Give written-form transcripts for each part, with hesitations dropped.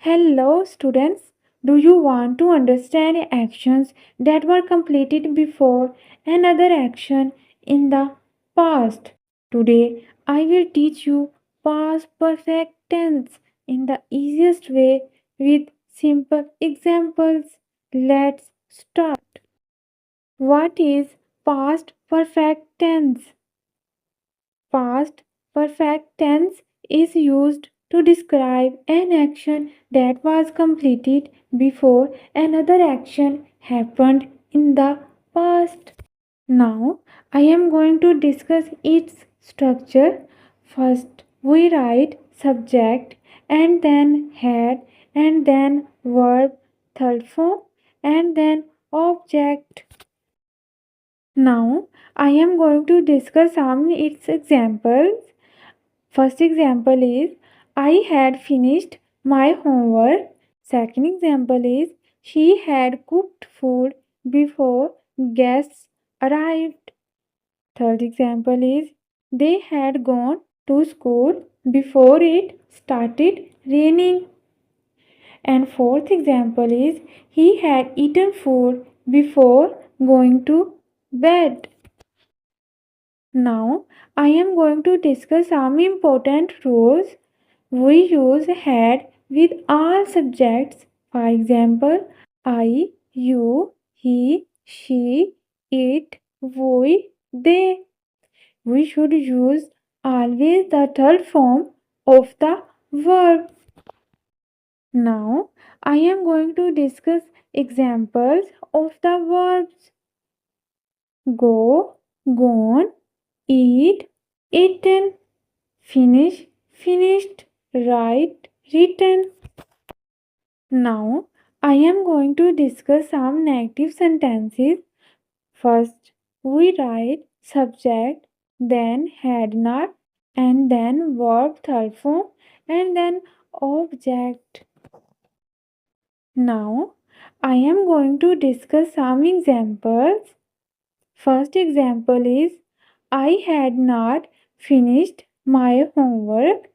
Hello, students. Do you want to understand actions that were completed before another action in the past? Today, I will teach you past perfect tense in the easiest way with simple examples. Let's start. What is past perfect tense? Past perfect tense is used to describe an action that was completed before another action happened in the past. Now, I am going to discuss its structure. First, we write subject and then head and then verb, third form, and then object. Now, I am going to discuss some its examples. First example is I had finished my homework. Second example is she had cooked food before guests arrived. Third example is they had gone to school before it started raining. And fourth example is he had eaten food before going to bed. Now, I am going to discuss some important rules. We use had with all subjects. For example, I, you, he, she, it, we, they. We should use always the third form of the verb. Now, I am going to discuss examples of the verbs go, gone, eat, eaten, finish, finished, write, written. Now, I am going to discuss some negative sentences. First, we write subject, then had not, and then verb third form, and then object. Now, I am going to discuss some examples. First example is I had not finished my homework.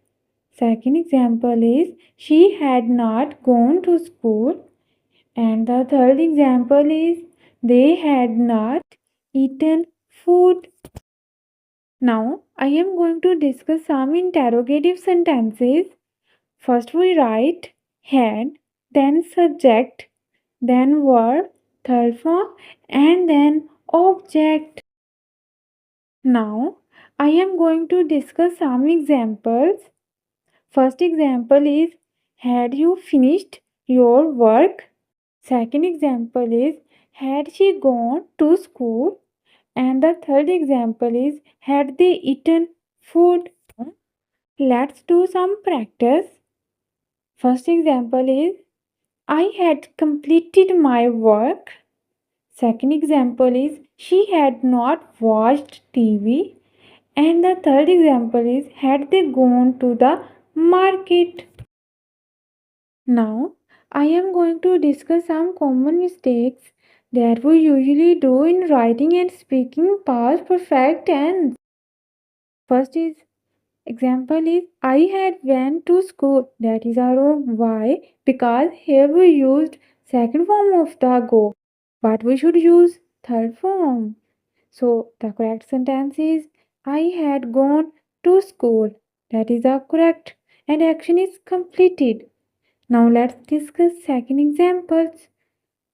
Second example is she had not gone to school. And the third example is they had not eaten food. Now I am going to discuss some interrogative sentences. First we write had, then subject, then verb, third form, and then object. Now I am going to discuss some examples. First example is had you finished your work? Second example is had she gone to school? And the third example is had they eaten food? Let's do some practice. First example is I had completed my work. Second example is she had not watched TV. And the third example is had they gone to the market? Now, I am going to discuss some common mistakes that we usually do in writing and speaking past perfect tense. First is example is I had went to school. That is our wrong. Why? Because here we used second form of the go, but we should use third form. So the correct sentence is I had gone to school. That is the correct and action is completed. Now let's discuss second examples.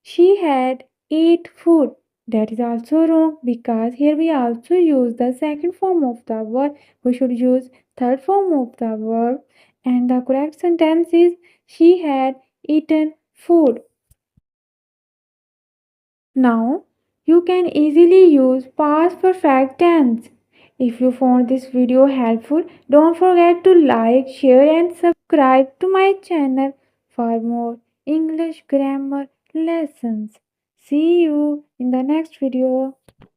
She had ate food. That is also wrong because here we also use the second form of the verb. We should use third form of the verb. And the correct sentence is she had eaten food. Now you can easily use past perfect tense. If you found this video helpful, don't forget to like, share and subscribe to my channel for more English grammar lessons. See you in the next video.